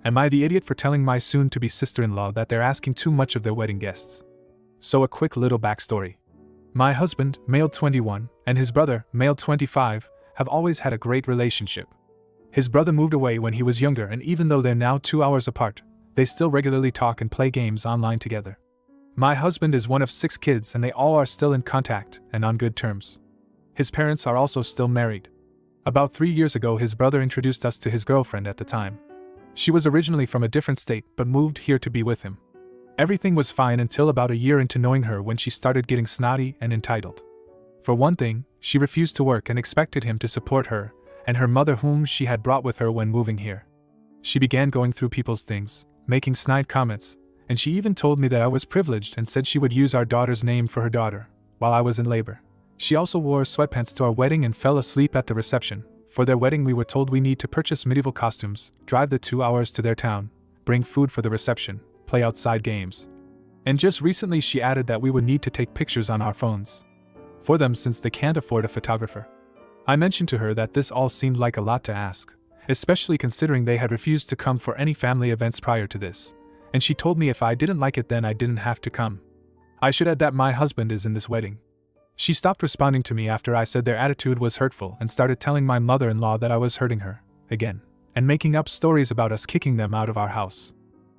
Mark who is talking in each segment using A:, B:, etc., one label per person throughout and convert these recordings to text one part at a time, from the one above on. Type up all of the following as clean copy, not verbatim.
A: Am I the idiot for telling my soon-to-be sister-in-law that they're asking too much of their wedding guests? So a quick little backstory. My husband, male 21, and his brother, male 25, have always had a great relationship. His brother moved away when he was younger, and even though they're now 2 hours apart, they still regularly talk and play games online together. My husband is one of 6 kids and they all are still in contact and on good terms. His parents are also still married. About 3 years ago his brother introduced us to his girlfriend at the time. She was originally from a different state but moved here to be with him. Everything was fine until about a year into knowing her when she started getting snotty and entitled. For one thing, she refused to work and expected him to support her and her mother whom she had brought with her when moving here. She began going through people's things, making snide comments, and she even told me that I was privileged and said she would use our daughter's name for her daughter, while I was in labor. She also wore sweatpants to our wedding and fell asleep at the reception. For their wedding we were told we need to purchase medieval costumes, drive the 2 hours to their town, bring food for the reception, play outside games. And just recently she added that we would need to take pictures on our phones for them since they can't afford a photographer. I mentioned to her that this all seemed like a lot to ask, especially considering they had refused to come for any family events prior to this, and she told me if I didn't like it then I didn't have to come. I should add that my husband is in this wedding. She stopped responding to me after I said their attitude was hurtful and started telling my mother-in-law that I was hurting her, again, and making up stories about us kicking them out of our house.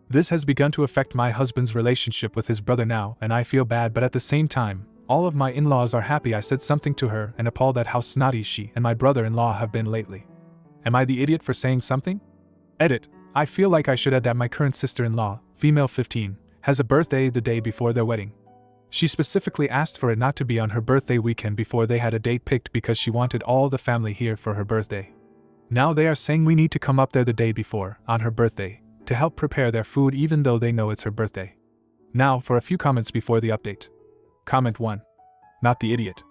A: This has begun to affect my husband's relationship with his brother now, and I feel bad, but at the same time, all of my in-laws are happy I said something to her and appalled at how snotty she and my brother-in-law have been lately. Am I the idiot for saying something? Edit. I feel like I should add that my current sister-in-law, female 15, has a birthday the day before their wedding. She specifically asked for it not to be on her birthday weekend before they had a date picked because she wanted all the family here for her birthday. Now they are saying we need to come up there the day before, on her birthday, to help prepare their food even though they know it's her birthday. Now for a few comments before the update. Comment 1. Not the idiot.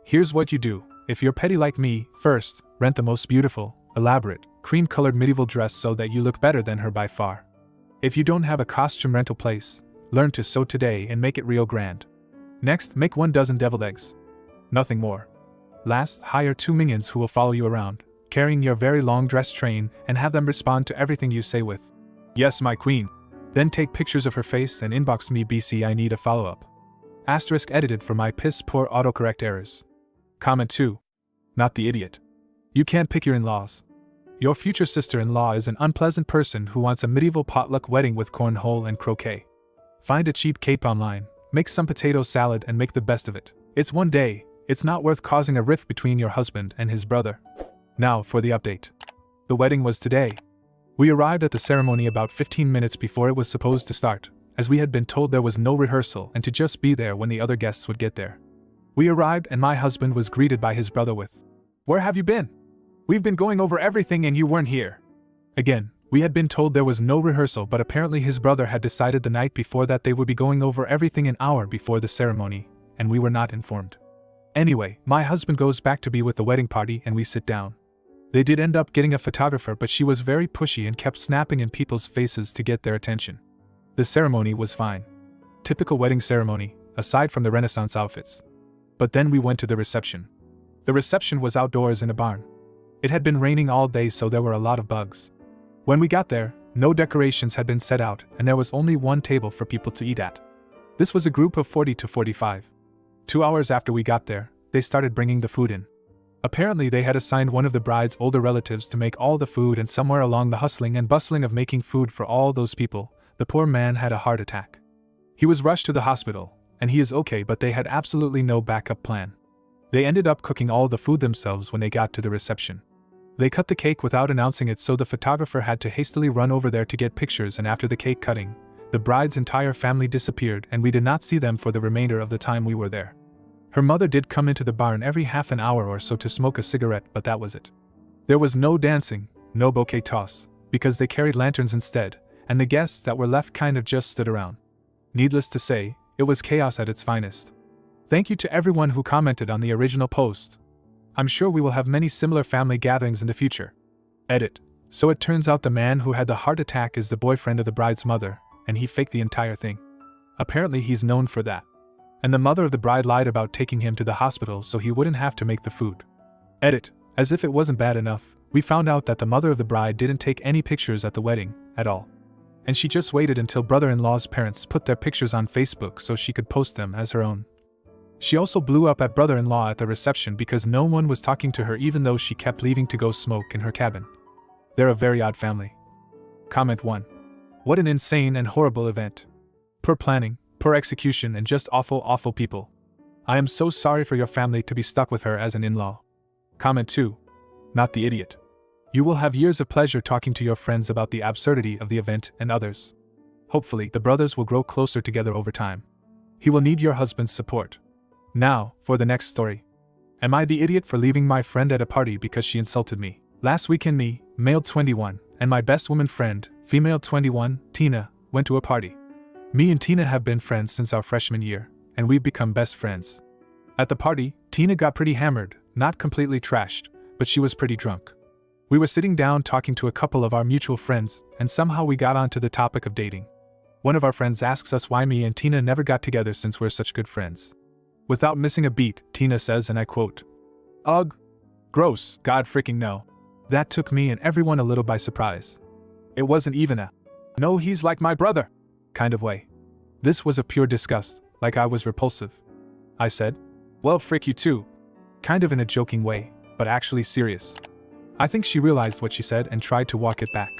A: Here's what you do. If you're petty like me, first, rent the most beautiful, elaborate, cream-colored medieval dress so that you look better than her by far. If you don't have a costume rental place, learn to sew today and make it real grand. Next, make 1 dozen deviled eggs. Nothing more. Last, hire 2 minions who will follow you around, carrying your very long dress train, and have them respond to everything you say with, "Yes, my queen." Then take pictures of her face and inbox me BC I need a follow-up. Asterisk edited for my piss-poor autocorrect errors. Comment 2. Not the idiot. You can't pick your in-laws. Your future sister-in-law is an unpleasant person who wants a medieval potluck wedding with cornhole and croquet. Find a cheap cape online, make some potato salad and make the best of it. It's one day, it's not worth causing a rift between your husband and his brother. Now for the update. The wedding was today. We arrived at the ceremony about 15 minutes before it was supposed to start, as we had been told there was no rehearsal and to just be there when the other guests would get there. We arrived and my husband was greeted by his brother with, "Where have you been? We've been going over everything and you weren't here." Again, we had been told there was no rehearsal, but apparently his brother had decided the night before that they would be going over everything an hour before the ceremony, and we were not informed. Anyway, my husband goes back to be with the wedding party and we sit down. They did end up getting a photographer, but she was very pushy and kept snapping in people's faces to get their attention. The ceremony was fine. Typical wedding ceremony, aside from the Renaissance outfits. But then we went to the reception. The reception was outdoors in a barn. It had been raining all day, so there were a lot of bugs. When we got there, no decorations had been set out and there was only 1 table for people to eat at. This was a group of 40 to 45. 2 hours after we got there, they started bringing the food in. Apparently they had assigned one of the bride's older relatives to make all the food, and somewhere along the hustling and bustling of making food for all those people, the poor man had a heart attack. He was rushed to the hospital, and he is okay, but they had absolutely no backup plan. They ended up cooking all the food themselves when they got to the reception. They cut the cake without announcing it, so the photographer had to hastily run over there to get pictures, and after the cake cutting, the bride's entire family disappeared and we did not see them for the remainder of the time we were there. Her mother did come into the barn every half an hour or so to smoke a cigarette, but that was it. There was no dancing, no bouquet toss, because they carried lanterns instead, and the guests that were left kind of just stood around. Needless to say, it was chaos at its finest. Thank you to everyone who commented on the original post. I'm sure we will have many similar family gatherings in the future. Edit. So it turns out the man who had the heart attack is the boyfriend of the bride's mother, and he faked the entire thing. Apparently he's known for that. And the mother of the bride lied about taking him to the hospital so he wouldn't have to make the food. Edit. As if it wasn't bad enough, we found out that the mother of the bride didn't take any pictures at the wedding, at all. And she just waited until brother-in-law's parents put their pictures on Facebook so she could post them as her own. She also blew up at brother-in-law at the reception because no one was talking to her even though she kept leaving to go smoke in her cabin. They're a very odd family. Comment 1. What an insane and horrible event. Poor planning, poor execution, and just awful people. I am so sorry for your family to be stuck with her as an in-law. Comment 2. Not the idiot. You will have years of pleasure talking to your friends about the absurdity of the event and others. Hopefully, the brothers will grow closer together over time. He will need your husband's support. Now, for the next story. Am I the idiot for leaving my friend at a party because she insulted me? Last weekend me, male 21, and my best woman friend, female 21, Tina, went to a party. Me and Tina have been friends since our freshman year, and we've become best friends. At the party, Tina got pretty hammered, not completely trashed, but she was pretty drunk. We were sitting down talking to a couple of our mutual friends, and somehow we got onto the topic of dating. One of our friends asks us why me and Tina never got together since we're such good friends. Without missing a beat, Tina says, and I quote, "Ugh. Gross, God freaking no." That took me and everyone a little by surprise. It wasn't even a, "No, he's like my brother," kind of way. This was a pure disgust, like I was repulsive. I said, "Well, frick you too," kind of in a joking way, but actually serious. I think she realized what she said and tried to walk it back.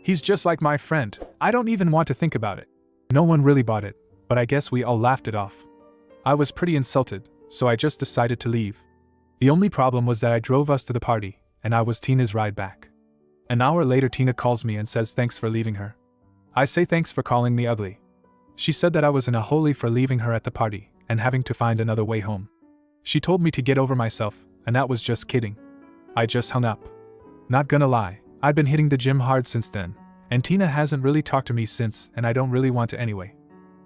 A: "He's just like my friend. I don't even want to think about it." No one really bought it, but I guess we all laughed it off. I was pretty insulted, so I just decided to leave. The only problem was that I drove us to the party, and I was Tina's ride back. An hour later, Tina calls me and says thanks for leaving her. I say thanks for calling me ugly. She said that I was in a hole for leaving her at the party and having to find another way home. She told me to get over myself, and that was just kidding. I just hung up. Not gonna lie, I've been hitting the gym hard since then, and Tina hasn't really talked to me since, and I don't really want to anyway.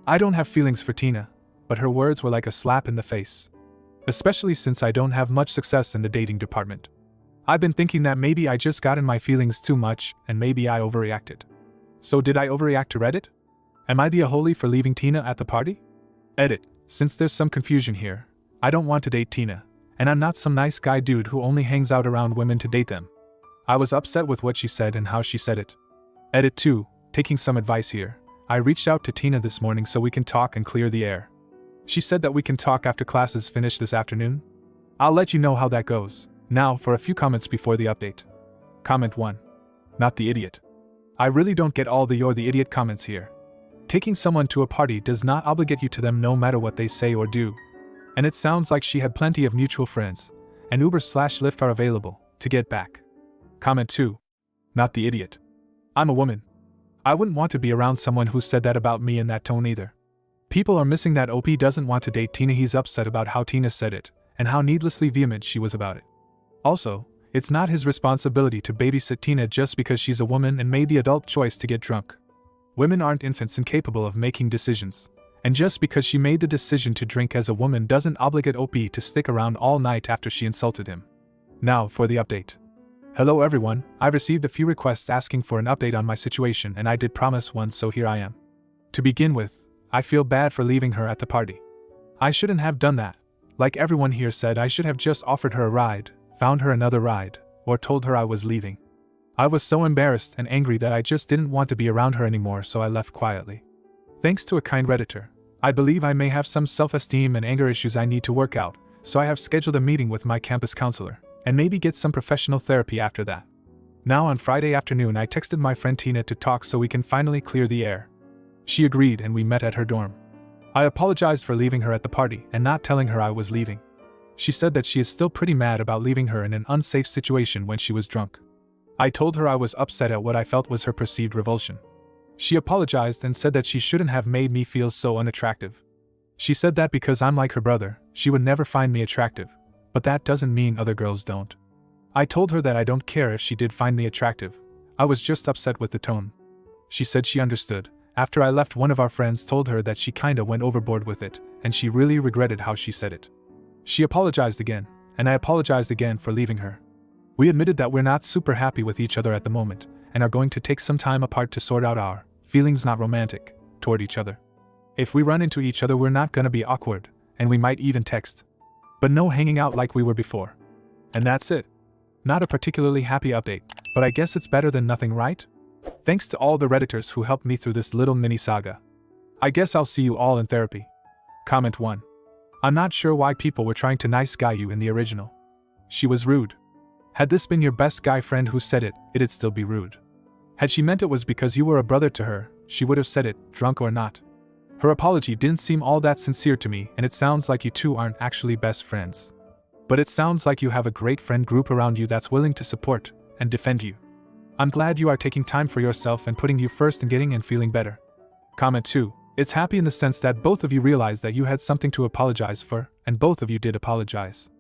A: I don't have feelings for Tina, but her words were like a slap in the face. Especially since I don't have much success in the dating department. I've been thinking that maybe I just got in my feelings too much, and maybe I overreacted. So did I overreact to Reddit? Am I the a-hole for leaving Tina at the party? Edit. Since there's some confusion here, I don't want to date Tina, and I'm not some nice guy dude who only hangs out around women to date them. I was upset with what she said and how she said it. Edit 2. Taking some advice here. I reached out to Tina this morning so we can talk and clear the air. She said that we can talk after classes finish this afternoon. I'll let you know how that goes. Now for a few comments before the update. Comment 1. Not the idiot. I really don't get all the "you're the idiot" comments here. Taking someone to a party does not obligate you to them no matter what they say or do. And it sounds like she had plenty of mutual friends, and Uber/Lyft are available, to get back. Comment 2. Not the idiot. I'm a woman. I wouldn't want to be around someone who said that about me in that tone either. People are missing that OP doesn't want to date Tina. He's upset about how Tina said it, and how needlessly vehement she was about it. Also, it's not his responsibility to babysit Tina just because she's a woman and made the adult choice to get drunk. Women aren't infants and capable of making decisions, and just because she made the decision to drink as a woman doesn't obligate OP to stick around all night after she insulted him. Now for the update. Hello everyone, I've received a few requests asking for an update on my situation, and I did promise one, so here I am. To begin with, I feel bad for leaving her at the party. I shouldn't have done that. Like everyone here said, I should have just offered her a ride, found her another ride, or told her I was leaving. I was so embarrassed and angry that I just didn't want to be around her anymore, so I left quietly. Thanks to a kind Redditor, I believe I may have some self-esteem and anger issues I need to work out, so I have scheduled a meeting with my campus counselor, and maybe get some professional therapy after that. Now on Friday afternoon I texted my friend Tina to talk so we can finally clear the air. She agreed and we met at her dorm. I apologized for leaving her at the party and not telling her I was leaving. She said that she is still pretty mad about leaving her in an unsafe situation when she was drunk. I told her I was upset at what I felt was her perceived revulsion. She apologized and said that she shouldn't have made me feel so unattractive. She said that because I'm like her brother, she would never find me attractive, but that doesn't mean other girls don't. I told her that I don't care if she did find me attractive. I was just upset with the tone. She said she understood. After I left, one of our friends told her that she kinda went overboard with it, and she really regretted how she said it. She apologized again, and I apologized again for leaving her. We admitted that we're not super happy with each other at the moment, and are going to take some time apart to sort out our feelings, not romantic, toward each other. If we run into each other, we're not gonna be awkward, and we might even text. But no hanging out like we were before. And that's it. Not a particularly happy update, but I guess it's better than nothing, right? Thanks to all the Redditors who helped me through this little mini saga. I guess I'll see you all in therapy. Comment 1. I'm not sure why people were trying to nice guy you in the original. She was rude. Had this been your best guy friend who said it, it'd still be rude. Had she meant it was because you were a brother to her, she would have said it, drunk or not. Her apology didn't seem all that sincere to me, and it sounds like you two aren't actually best friends. But it sounds like you have a great friend group around you that's willing to support and defend you. I'm glad you are taking time for yourself and putting you first and getting and feeling better. Comment 2. It's happy in the sense that both of you realized that you had something to apologize for, and both of you did apologize.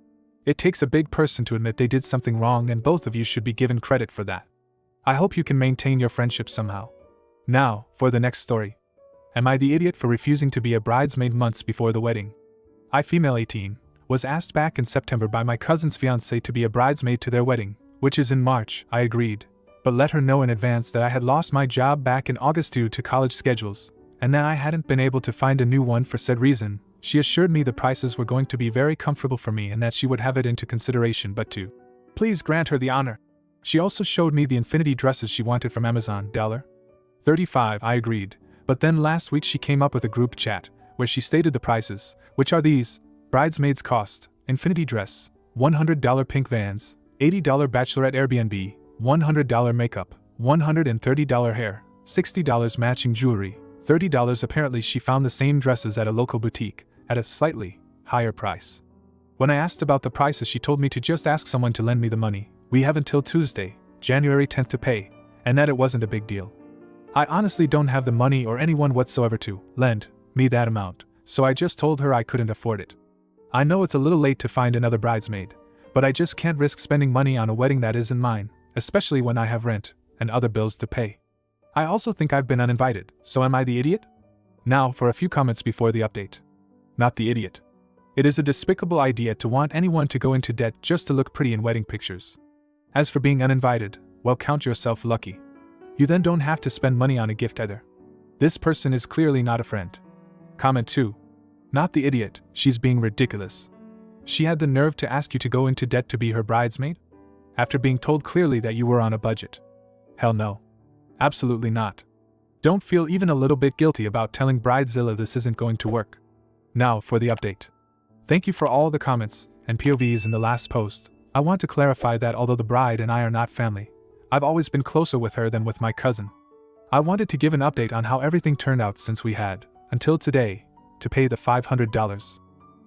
A: It takes a big person to admit they did something wrong, and both of you should be given credit for that. I hope you can maintain your friendship somehow. Now, for the next story. Am I the idiot for refusing to be a bridesmaid months before the wedding? I, female 18, was asked back in September by my cousin's fiancé to be a bridesmaid to their wedding, which is in March. I agreed, but let her know in advance that I had lost my job back in August due to college schedules, and that I hadn't been able to find a new one for said reason. She assured me the prices were going to be very comfortable for me and that she would have it into consideration, but to please grant her the honor. She also showed me the infinity dresses she wanted from Amazon, $35. I agreed, but then last week she came up with a group chat, where she stated the prices, which are these: bridesmaids cost, infinity dress, $100 pink Vans, $80 bachelorette Airbnb, $100 makeup, $130 hair, $60 matching jewelry, $30. Apparently she found the same dresses at a local boutique, at a slightly higher price. When I asked about the prices, she told me to just ask someone to lend me the money. We have until Tuesday, January 10th to pay, and that it wasn't a big deal. I honestly don't have the money or anyone whatsoever to lend me that amount, so I just told her I couldn't afford it. I know it's a little late to find another bridesmaid, but I just can't risk spending money on a wedding that isn't mine, especially when I have rent and other bills to pay. I also think I've been uninvited, so am I the idiot? Now for a few comments before the update. Not the idiot. It is a despicable idea to want anyone to go into debt just to look pretty in wedding pictures. As for being uninvited, well, count yourself lucky. You then don't have to spend money on a gift either. This person is clearly not a friend. Comment 2. Not the idiot, she's being ridiculous. She had the nerve to ask you to go into debt to be her bridesmaid? After being told clearly that you were on a budget. Hell no. Absolutely not. Don't feel even a little bit guilty about telling Bridezilla this isn't going to work. Now for the update. Thank you for all the comments and POVs in the last post. I want to clarify that although the bride and I are not family, I've always been closer with her than with my cousin. I wanted to give an update on how everything turned out since we had, until today, to pay the $500.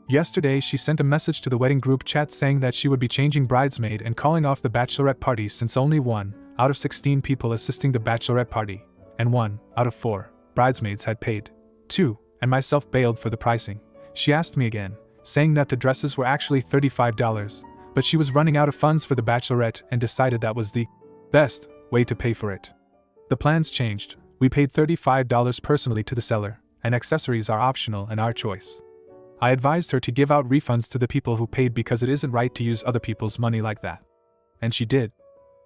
A: Yesterday she sent a message to the wedding group chat saying that she would be changing bridesmaid and calling off the bachelorette party since only 1 out of 16 people assisting the bachelorette party, and 1 out of 4 bridesmaids had paid. 2, and myself bailed for the pricing. She asked me again, saying that the dresses were actually $35, but she was running out of funds for the bachelorette and decided that was the best way to pay for it. The plans changed. We paid $35 personally to the seller, and accessories are optional and our choice. I advised her to give out refunds to the people who paid because it isn't right to use other people's money like that. And she did.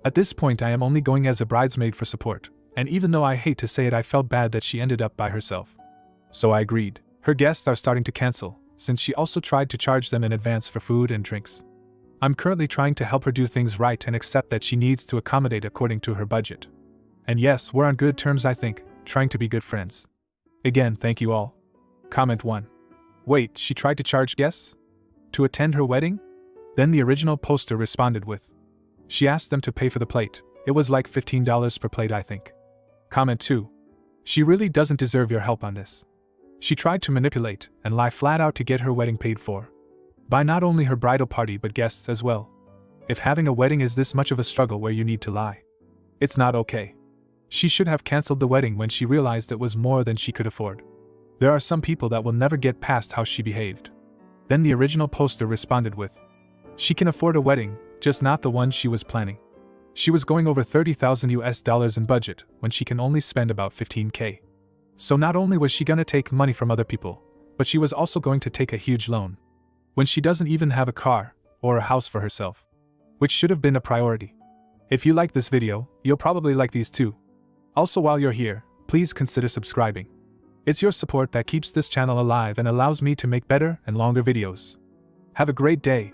A: At this point I am only going as a bridesmaid for support, and even though I hate to say it, I felt bad that she ended up by herself. So I agreed. Her guests are starting to cancel, since she also tried to charge them in advance for food and drinks. I'm currently trying to help her do things right and accept that she needs to accommodate according to her budget. And yes, we're on good terms, I think, trying to be good friends. Again, thank you all. Comment 1. Wait, she tried to charge guests? To attend her wedding? Then the original poster responded with, she asked them to pay for the plate. It was like $15 per plate, I think. Comment 2. She really doesn't deserve your help on this. She tried to manipulate and lie flat out to get her wedding paid for. By not only her bridal party but guests as well. If having a wedding is this much of a struggle where you need to lie, it's not okay. She should have cancelled the wedding when she realized it was more than she could afford. There are some people that will never get past how she behaved. Then the original poster responded with, she can afford a wedding, just not the one she was planning. She was going over $30,000 in budget when she can only spend about $15K. So not only was she gonna take money from other people, but she was also going to take a huge loan. When she doesn't even have a car or a house for herself. Which should have been a priority. If you like this video, you'll probably like these too. Also, while you're here, please consider subscribing. It's your support that keeps this channel alive and allows me to make better and longer videos. Have a great day.